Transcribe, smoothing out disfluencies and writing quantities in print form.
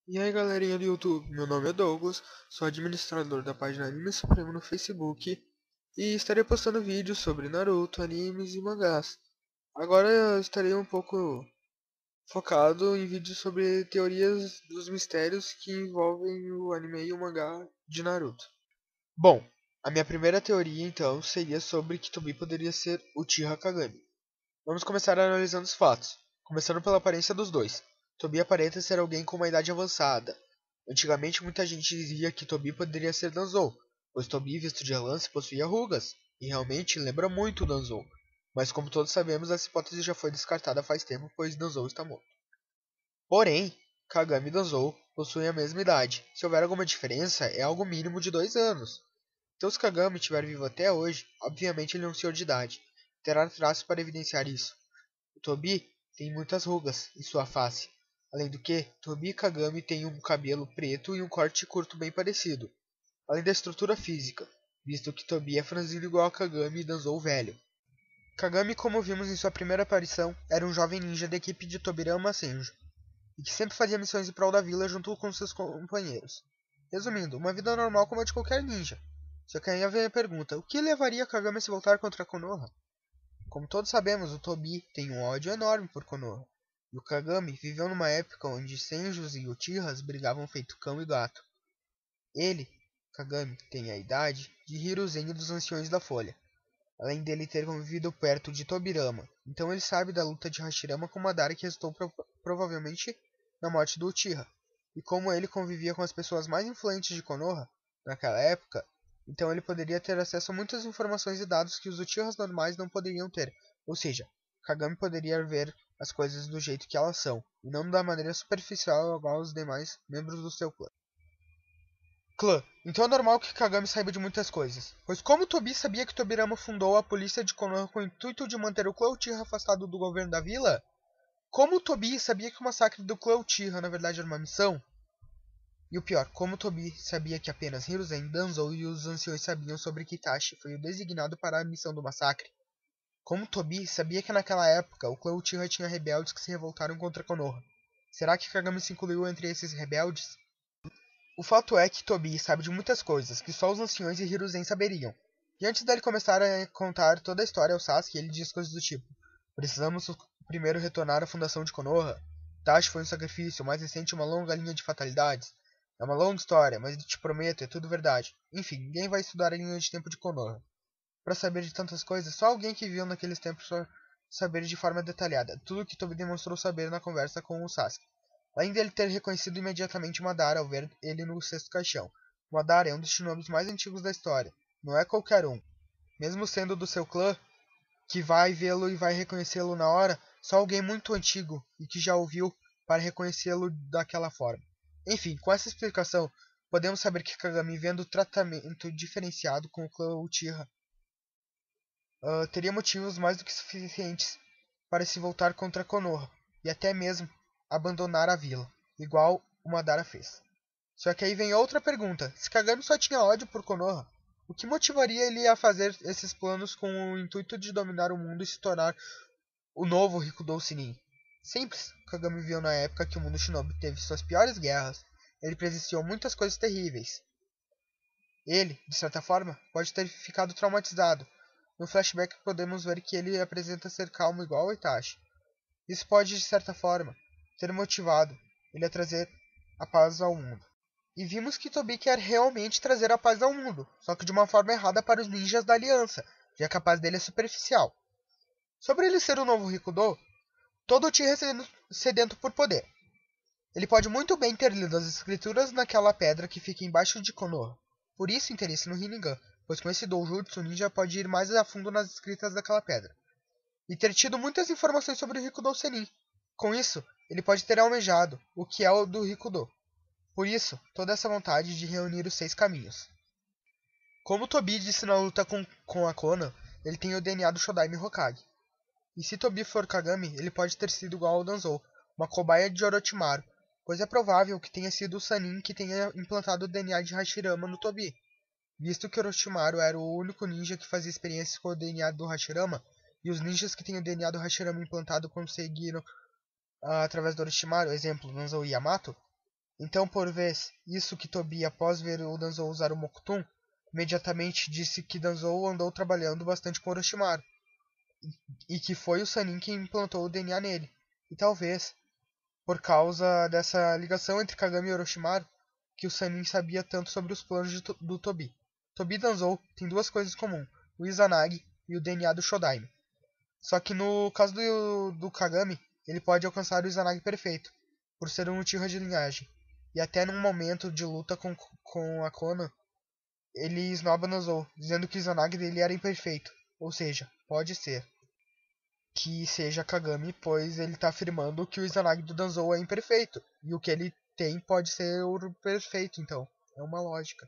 E aí galerinha do YouTube, meu nome é Douglas, sou administrador da página Anime Supremo no Facebook e estarei postando vídeos sobre Naruto, animes e mangás. Agora eu estarei um pouco focado em vídeos sobre teorias dos mistérios que envolvem o anime e o mangá de Naruto. Bom, a minha primeira teoria então seria sobre que Tobi poderia ser Uchiha Kagami. Vamos começar analisando os fatos, começando pela aparência dos dois. Tobi aparenta ser alguém com uma idade avançada. Antigamente muita gente dizia que Tobi poderia ser Danzou, pois Tobi, visto de relance, possuía rugas, e realmente lembra muito Danzou. Mas como todos sabemos, essa hipótese já foi descartada faz tempo, pois Danzou está morto. Porém, Kagami e Danzou possuem a mesma idade. Se houver alguma diferença, é algo mínimo de 2 anos. Então se Kagami estiver vivo até hoje, obviamente ele é um senhor de idade. Terá traços para evidenciar isso. O Tobi tem muitas rugas em sua face. Além do que, Tobi e Kagami têm um cabelo preto e um corte curto bem parecido. Além da estrutura física, visto que Tobi é franzino igual a Kagami e Danzou velho. Kagami, como vimos em sua primeira aparição, era um jovem ninja da equipe de Tobirama Senju, e que sempre fazia missões em prol da vila junto com seus companheiros. Resumindo, uma vida normal como a de qualquer ninja. Só que aí vem a pergunta, o que levaria Kagami a se voltar contra Konoha? Como todos sabemos, o Tobi tem um ódio enorme por Konoha, e o Kagami viveu numa época onde Senjus e Uchihas brigavam feito cão e gato. Ele, Kagami, tem a idade de Hiruzen dos Anciões da Folha, além dele ter convivido perto de Tobirama, então ele sabe da luta de Hashirama com Madara que resultou provavelmente na morte do Uchiha. E como ele convivia com as pessoas mais influentes de Konoha naquela época, então ele poderia ter acesso a muitas informações e dados que os Uchihas normais não poderiam ter. Ou seja, Kagami poderia ver as coisas do jeito que elas são, e não da maneira superficial igual aos demais membros do seu clã. Então é normal que Kagami saiba de muitas coisas, pois como Tobi sabia que Tobirama fundou a polícia de Konoha com o intuito de manter o clã Uchiha afastado do governo da vila, como Tobi sabia que o massacre do clã Uchiha na verdade era uma missão, e o pior, como Tobi sabia que apenas Hiruzen, Danzou e os anciões sabiam sobre que Itachi foi o designado para a missão do massacre. Como Tobi sabia que naquela época o clã Uchiha tinha rebeldes que se revoltaram contra Konoha. Será que Kagami se incluiu entre esses rebeldes? O fato é que Tobi sabe de muitas coisas que só os anciões e Hiruzen saberiam. E antes dele começar a contar toda a história ao Sasuke, ele diz coisas do tipo: precisamos primeiro retornar à fundação de Konoha. Itachi foi um sacrifício, o mais recente uma longa linha de fatalidades. É uma longa história, mas te prometo, é tudo verdade. Enfim, ninguém vai estudar a linha de tempo de Konoha para saber de tantas coisas, só alguém que viveu naqueles tempos para saber de forma detalhada tudo o que Tobi demonstrou saber na conversa com o Sasuke. Além dele ter reconhecido imediatamente Madara ao ver ele no sexto caixão. Madara é um dos Shinobis mais antigos da história. Não é qualquer um. Mesmo sendo do seu clã, que vai vê-lo e vai reconhecê-lo na hora, só alguém muito antigo e que já ouviu para reconhecê-lo daquela forma. Enfim, com essa explicação, podemos saber que Kagami, vendo o tratamento diferenciado com o clã Uchiha, teria motivos mais do que suficientes para se voltar contra Konoha, e até mesmo abandonar a vila, igual o Madara fez. Só que aí vem outra pergunta, se Kagami só tinha ódio por Konoha, o que motivaria ele a fazer esses planos com o intuito de dominar o mundo e se tornar o novo Rikudou Sinin? Simples, Kagami viu na época que o mundo shinobi teve suas piores guerras, ele presenciou muitas coisas terríveis. Ele, de certa forma, pode ter ficado traumatizado. No flashback podemos ver que ele apresenta ser calmo igual a Itachi. Isso pode, de certa forma, ter motivado ele a trazer a paz ao mundo. E vimos que Tobi quer realmente trazer a paz ao mundo, só que de uma forma errada para os ninjas da aliança, já que a paz dele é superficial. Sobre ele ser o novo Rikudo, todo Uchiha é sedento por poder. Ele pode muito bem ter lido as escrituras naquela pedra que fica embaixo de Konoha. Por isso interesse no Rinnegan, pois com esse doujutsu o ninja pode ir mais a fundo nas escritas daquela pedra. E ter tido muitas informações sobre o Rikudo Senin. Com isso, ele pode ter almejado o que é o do Rikudo. Por isso, toda essa vontade de reunir os 6 caminhos. Como Tobi disse na luta com a Konan, ele tem o DNA do Shodaime Hokage. E se Tobi for Kagami, ele pode ter sido igual ao Danzou, uma cobaia de Orochimaru, pois é provável que tenha sido o Sannin que tenha implantado o DNA de Hashirama no Tobi. Visto que Orochimaru era o único ninja que fazia experiências com o DNA do Hashirama, e os ninjas que têm o DNA do Hashirama implantado conseguiram através do Orochimaru, exemplo, Danzou e Yamato, Então, por vez, isso que Tobi, após ver o Danzou usar o Mokutun, imediatamente disse que Danzou andou trabalhando bastante com Orochimaru, e que foi o Sannin quem implantou o DNA nele. E talvez, por causa dessa ligação entre Kagami e Orochimaru, que o Sannin sabia tanto sobre os planos do Tobi. Tobi e Danzou têm duas coisas em comum, o Izanagi e o DNA do Shodaime. Só que no caso do Kagami, ele pode alcançar o Izanagi perfeito, por ser um Uchiha de linhagem. E até num momento de luta com a Konoha, ele esnoba Danzou, dizendo que o Izanagi dele era imperfeito. Ou seja, pode ser que seja Kagami, pois ele está afirmando que o Izanagi do Danzou é imperfeito. E o que ele tem pode ser o perfeito, então. É uma lógica.